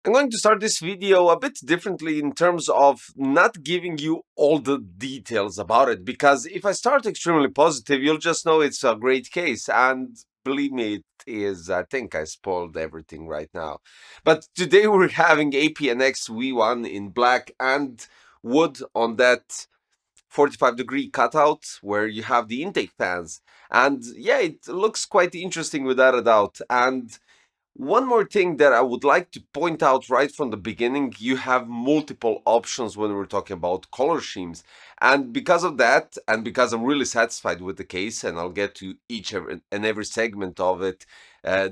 I'm going to start this video a bit differently in terms of not giving you all the details about it, because if I start extremely positive, you'll just know it's a great case. And believe me, it is. I think I spoiled everything right now. But today we're having APNX V1 in black and wood on that 45-degree cutout where you have the intake fans. And yeah, it looks quite interesting without a doubt. And one more thing that I would like to point out right from the beginning, you have multiple options when we're talking about color schemes. And because of that, and because I'm really satisfied with the case, and I'll get to each and every segment of it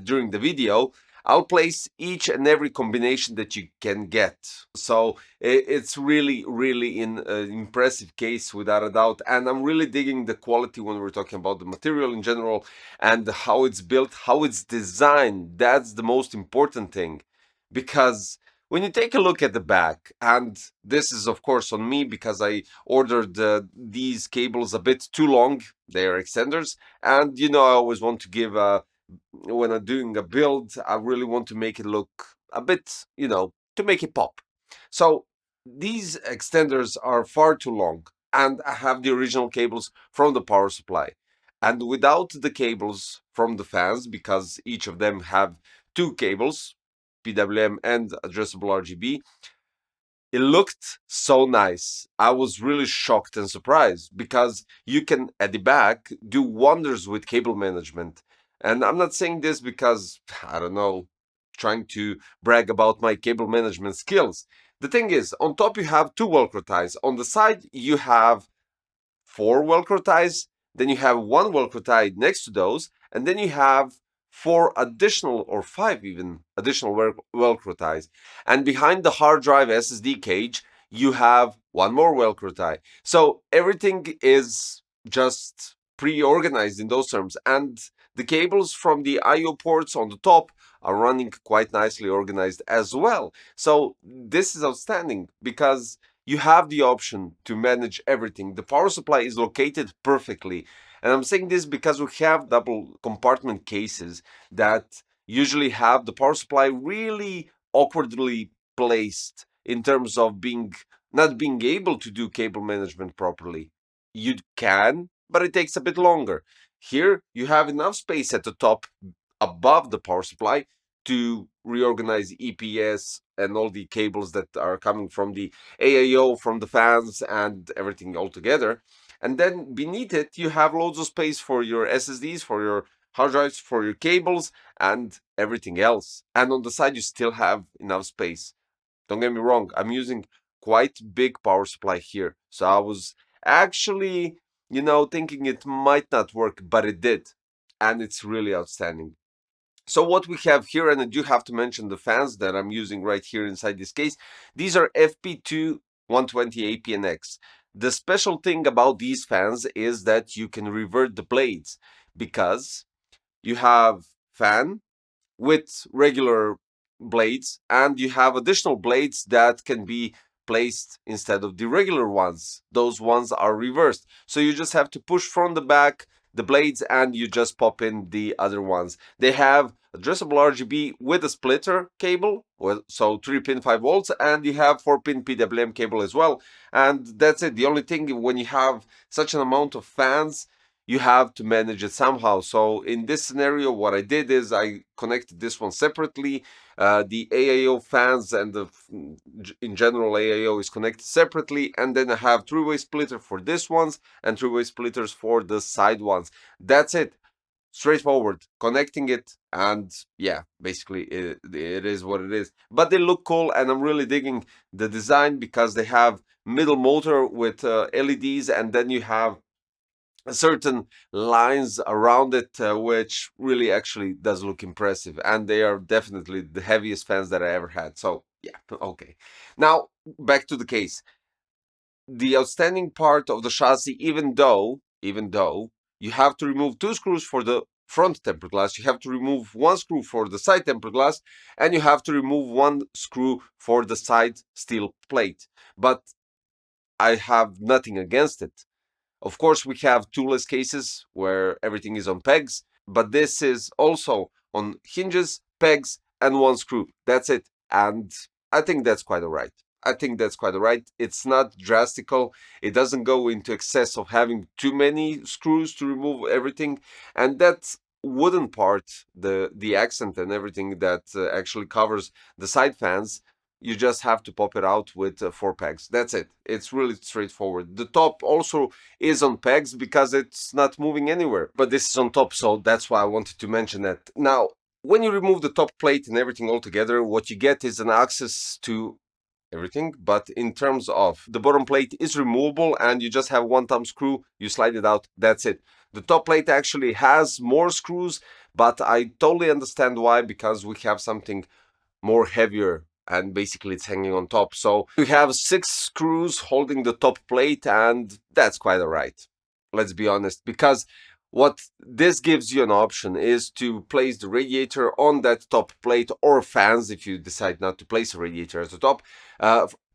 during the video, I'll place each and every combination that you can get. So it's really, really an impressive case without a doubt. And I'm really digging the quality when we're talking about the material in general and how it's built, how it's designed. That's the most important thing. Because when you take a look at the back, and this is of course on me because I ordered these cables a bit too long, they are extenders, and you know I always want to give when I'm doing a build, I really want to make it look a bit, to make it pop. So these extenders are far too long, and I have the original cables from the power supply. And without the cables from the fans, because each of them have two cables, PWM and addressable RGB, it looked so nice. I was really shocked and surprised because you can, at the back, do wonders with cable management. And I'm not saying this because, I don't know, trying to brag about my cable management skills. The thing is, on top you have two Velcro ties. On the side, you have four Velcro ties. Then you have one Velcro tie next to those. And then you have four additional, or five even, additional Velcro ties. And behind the hard drive SSD cage, you have one more Velcro tie. So everything is just pre-organized in those terms. And the cables from the I/O ports on the top are running quite nicely organized as well. So this is outstanding because you have the option to manage everything. The power supply is located perfectly. And I'm saying this because we have double compartment cases that usually have the power supply really awkwardly placed in terms of not being able to do cable management properly. You can, but it takes a bit longer. Here you have enough space at the top above the power supply to reorganize EPS and all the cables that are coming from the AIO, from the fans, and everything all together. And then beneath it, you have loads of space for your SSDs, for your hard drives, for your cables, and everything else. And on the side, you still have enough space. Don't get me wrong, I'm using quite big power supply here. So I was actually, thinking it might not work, but it did. And it's really outstanding. So what we have here, and I do have to mention the fans that I'm using right here inside this case. These are FP2 120 APNX. The special thing about these fans is that you can revert the blades because you have fan with regular blades and you have additional blades that can be placed instead of the regular ones. Those ones are reversed. So you just have to push from the back the blades and you just pop in the other ones. They have addressable RGB with a splitter cable, so 3-pin 5 volts, and you have 4-pin PWM cable as well. And that's it. The only thing when you have such an amount of fans, you have to manage it somehow. So in this scenario, what I did is I connected this one separately. The AIO fans and in general AIO is connected separately, and then I have three-way splitter for this ones and three-way splitters for the side ones. That's it. Straightforward, connecting it, and yeah, basically it is what it is. But they look cool, and I'm really digging the design because they have middle motor with LEDs, and then you have certain lines around it, which really actually does look impressive. And they are definitely the heaviest fans that I ever had. So yeah, okay. Now back to the case. The outstanding part of the chassis, even though you have to remove two screws for the front tempered glass, you have to remove one screw for the side tempered glass, and you have to remove one screw for the side steel plate. But I have nothing against it. Of course, we have toolless cases where everything is on pegs, but this is also on hinges, pegs, and one screw. That's it. And I think that's quite all right. I think that's quite all right. It's not drastical. It doesn't go into excess of having too many screws to remove everything. And that wooden part, the accent and everything that actually covers the side fans, you just have to pop it out with 4 pegs. That's it. It's really straightforward. The top also is on pegs because it's not moving anywhere. But this is on top, so that's why I wanted to mention that. Now, when you remove the top plate and everything all together, what you get is an access to everything. But in terms of the bottom plate is removable and you just have one thumb screw, you slide it out, that's it. The top plate actually has more screws, but I totally understand why, because we have something more heavier and basically it's hanging on top. So we have 6 screws holding the top plate and that's quite alright. Let's be honest, because what this gives you an option is to place the radiator on that top plate, or fans if you decide not to place a radiator at the top,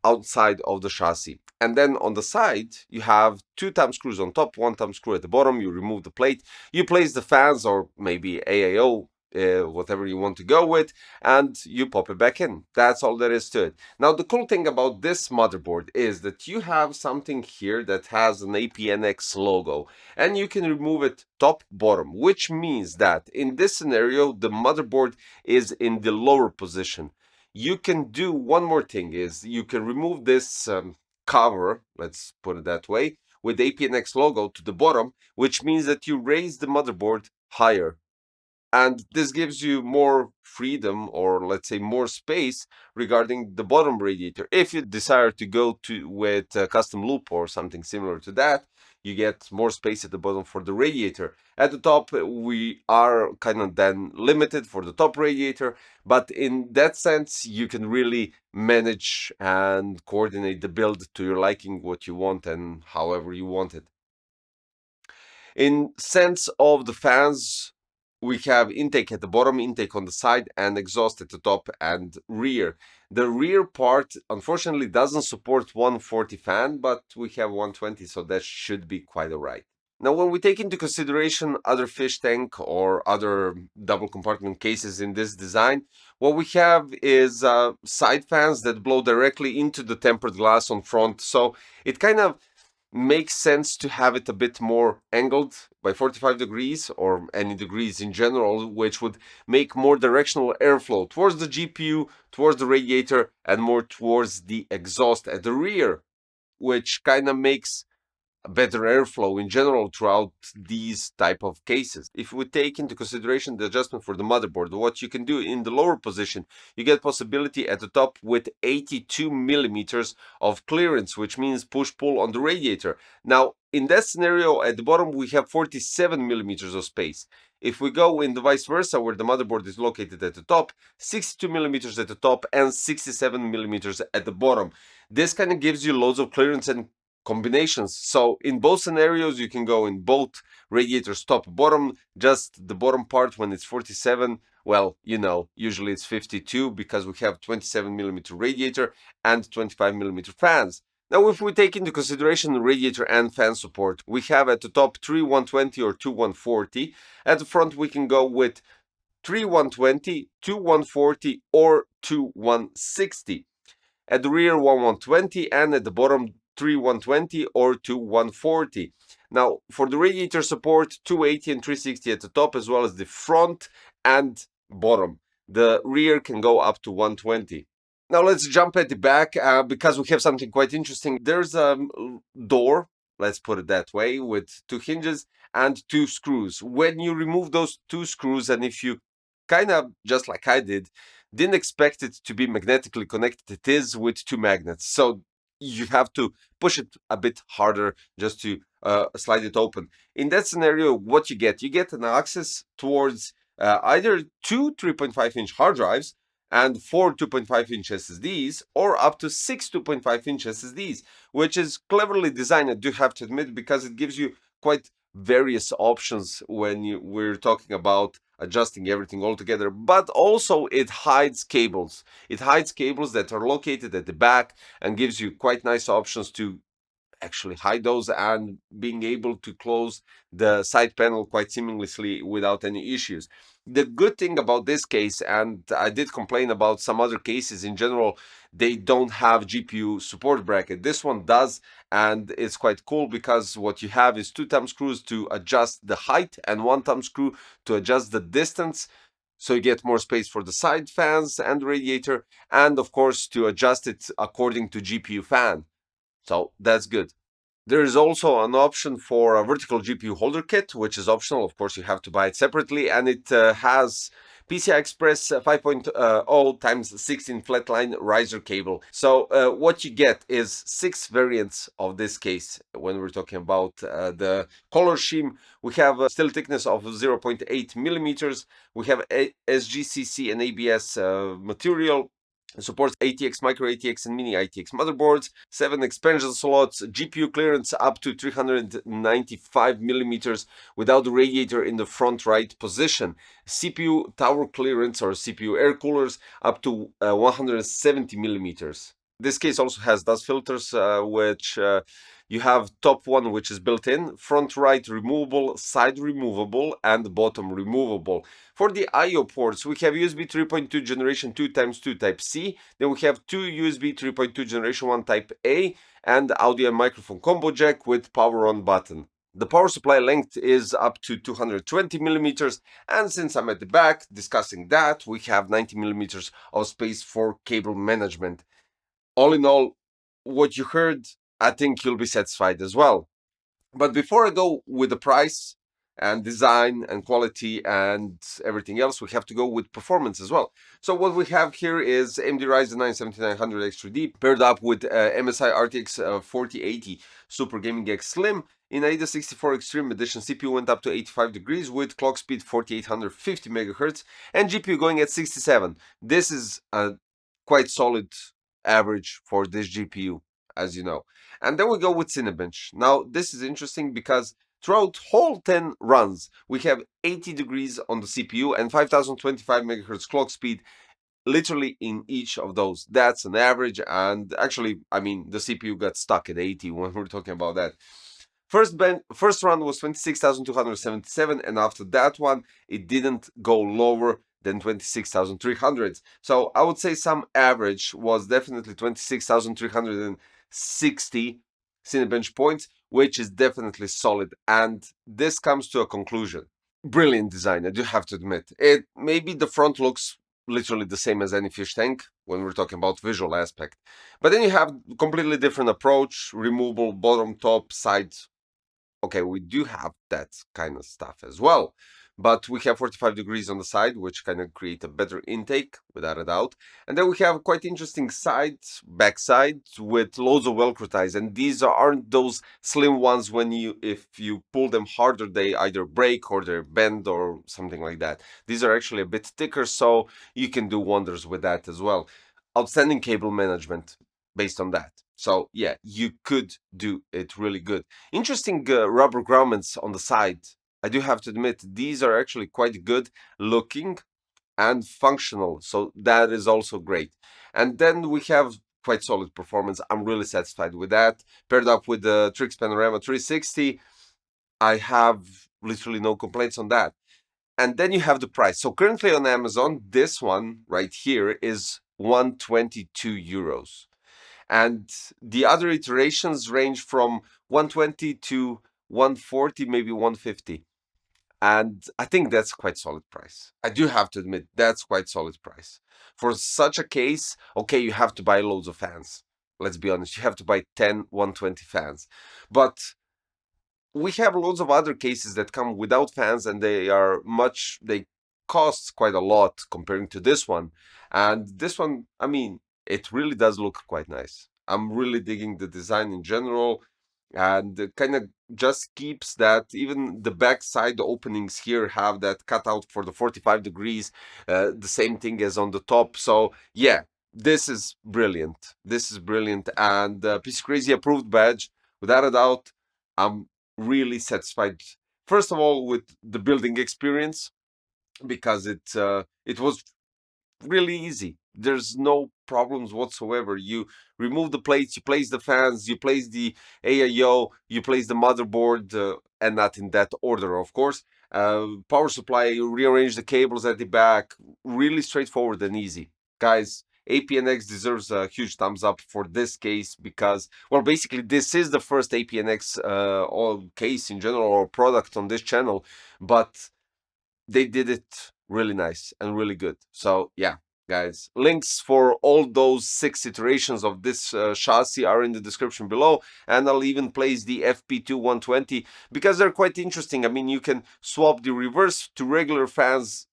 outside of the chassis. And then on the side, you have 2 thumb screws on top, 1 thumb screw at the bottom. You remove the plate, you place the fans or maybe AAO, whatever you want to go with, and you pop it back in. That's all there is to it. Now, the cool thing about this motherboard is that you have something here that has an APNX logo, and you can remove it top bottom, which means that in this scenario, the motherboard is in the lower position. You can do one more thing, is you can remove this cover, let's put it that way, with the APNX logo to the bottom, which means that you raise the motherboard higher, and this gives you more freedom, or let's say more space, regarding the bottom radiator. If you desire to go to with a custom loop or something similar to that, you get more space at the bottom for the radiator. At the top, we are kind of then limited for the top radiator, but in that sense you can really manage and coordinate the build to your liking, what you want and however you want it. In sense of the fans, we have intake at the bottom, intake on the side, and exhaust at the top and rear. The rear part unfortunately doesn't support 140 fan, but we have 120, so that should be quite alright. Now, when we take into consideration other fish tank or other double compartment cases in this design, what we have is side fans that blow directly into the tempered glass on front. So it kind of makes sense to have it a bit more angled by 45 degrees or any degrees in general, which would make more directional airflow towards the GPU, towards the radiator, and more towards the exhaust at the rear, which kind of makes better airflow in general throughout these type of cases. If we take into consideration the adjustment for the motherboard, what you can do in the lower position, you get possibility at the top with 82 millimeters of clearance, which means push-pull on the radiator. Now, in that scenario, at the bottom, we have 47 millimeters of space. If we go in the vice versa, where the motherboard is located at the top, 62 millimeters at the top and 67 millimeters at the bottom. This kind of gives you loads of clearance and combinations. So in both scenarios, you can go in both radiators, top, bottom. Just the bottom part, when it's 47, well, you know, usually it's 52 because we have 27 millimeter radiator and 25 millimeter fans. Now, if we take into consideration the radiator and fan support, we have at the top 3 120 or 2 140. At the front, we can go with 3 120, 2 140, or 2 160. At the rear, 1 120, and at the bottom, 3 120 or 2 140. Now, for the radiator support, 280 and 360 at the top, as well as the front and bottom. The rear can go up to 120. Now let's jump at the back because we have something quite interesting. There's a door, let's put it that way, with 2 hinges and 2 screws. When you remove those 2 screws, and if you kind of, just like I didn't expect it to be magnetically connected, it is with 2 magnets. So you have to push it a bit harder just to slide it open. In that scenario, what you get an access towards either 2 3.5-inch hard drives and 4 2.5-inch SSDs, or up to 6 2.5-inch SSDs, which is cleverly designed, I do have to admit, because it gives you quite various options when we're talking about adjusting everything all together. But also it hides cables. It hides cables that are located at the back and gives you quite nice options to actually hide those and being able to close the side panel quite seamlessly without any issues. The good thing about this case, and I did complain about some other cases in general, they don't have GPU support bracket. This one does, and it's quite cool because what you have is two thumb screws to adjust the height and one thumb screw to adjust the distance. So you get more space for the side fans and the radiator, and of course to adjust it according to GPU fan. So that's good. There is also an option for a vertical GPU holder kit, which is optional. Of course, you have to buy it separately, and it has PCI Express 5.0 times 16 flatline riser cable. So what you get is 6 variants of this case. When we're talking about the color scheme, we have a steel thickness of 0.8 millimeters. We have SGCC and ABS material. It supports ATX, micro ATX, and mini ATX motherboards, 7 expansion slots, GPU clearance up to 395 millimeters without the radiator in the front right position, CPU tower clearance or CPU air coolers up to 170 millimeters. This case also has dust filters, which you have top one, which is built in, front right removable, side removable, and bottom removable. For the I/O ports, we have USB 3.2 generation 2 times 2 type C, then we have two USB 3.2 generation 1 type A, and audio and microphone combo jack with power on button. The power supply length is up to 220 millimeters, and since I'm at the back discussing that, we have 90 millimeters of space for cable management. All in all, what you heard, I think you'll be satisfied as well. But before I go with the price and design and quality and everything else, we have to go with performance as well. So what we have here is AMD Ryzen 9 7900 X3D paired up with MSI RTX 4080 Super Gaming X Slim. In AIDA 64 Extreme Edition, CPU went up to 85 degrees with clock speed 4850 MHz and GPU going at 67. This is a quite solid average for this GPU, as you know. And then we go with Cinebench. Now, this is interesting because throughout whole 10 runs, we have 80 degrees on the CPU and 5025 MHz clock speed literally in each of those. That's an average, and actually, I mean, the CPU got stuck at 80 when we're talking about that. First run was 26,277, and after that one, it didn't go lower than 26,300. So I would say some average was definitely 26,360 Cinebench points, which is definitely solid. And this comes to a conclusion. Brilliant design, I do have to admit. It maybe the front looks literally the same as any fish tank when we're talking about visual aspect. But then you have completely different approach, removable bottom, top, side. Okay, we do have that kind of stuff as well. But we have 45 degrees on the side, which kind of create a better intake, without a doubt. And then we have quite interesting back side, with loads of Velcro ties. And these aren't those slim ones when if you pull them harder, they either break or they bend or something like that. These are actually a bit thicker, so you can do wonders with that as well. Outstanding cable management based on that. So yeah, you could do it really good. Interesting rubber grommets on the side. I do have to admit, these are actually quite good looking and functional. So that is also great. And then we have quite solid performance. I'm really satisfied with that. Paired up with the Trix Panorama 360, I have literally no complaints on that. And then you have the price. So currently on Amazon, this one right here is 122 euros. And the other iterations range from 120 to 140, maybe 150. And I think that's quite solid price. I do have to admit, that's quite solid price. For such a case, okay, you have to buy loads of fans. Let's be honest, you have to buy 10 120 fans. But we have loads of other cases that come without fans, and they cost quite a lot comparing to this one. And this one, I mean, it really does look quite nice. I'm really digging the design in general, and it kind of just keeps that. Even the back side openings here have that cutout for the 45 degrees, the same thing as on the top. So yeah, this is brilliant. This is brilliant, and PC Crazy approved badge, without a doubt. I'm really satisfied, first of all, with the building experience, because it was really easy. There's no problems whatsoever. You remove the plates, you place the fans, you place the AIO, you place the motherboard, and not in that order, of course. Power supply, you rearrange the cables at the back. Really straightforward and easy. Guys, APNX deserves a huge thumbs up for this case because, well, basically this is the first APNX all case in general or product on this channel, but they did it really nice and really good. So yeah, guys, links for all those 6 iterations of this chassis are in the description below, and I'll even place the FP2 120 because they're quite interesting. I mean, you can swap the reverse to regular fans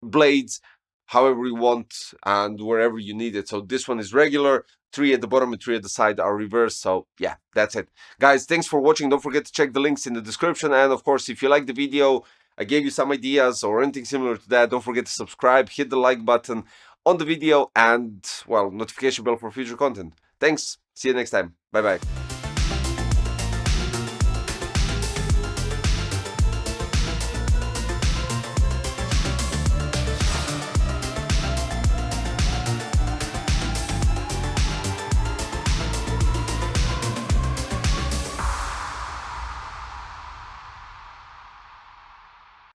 blades however you want and wherever you need it. So this one is regular, 3 at the bottom and 3 at the side are reversed. So yeah, that's it. Guys, thanks for watching. Don't forget to check the links in the description. And of course, if you like the video, I gave you some ideas or anything similar to that, don't forget to subscribe, hit the like button on the video, and, well, notification bell for future content. Thanks. See you next time. Bye-bye.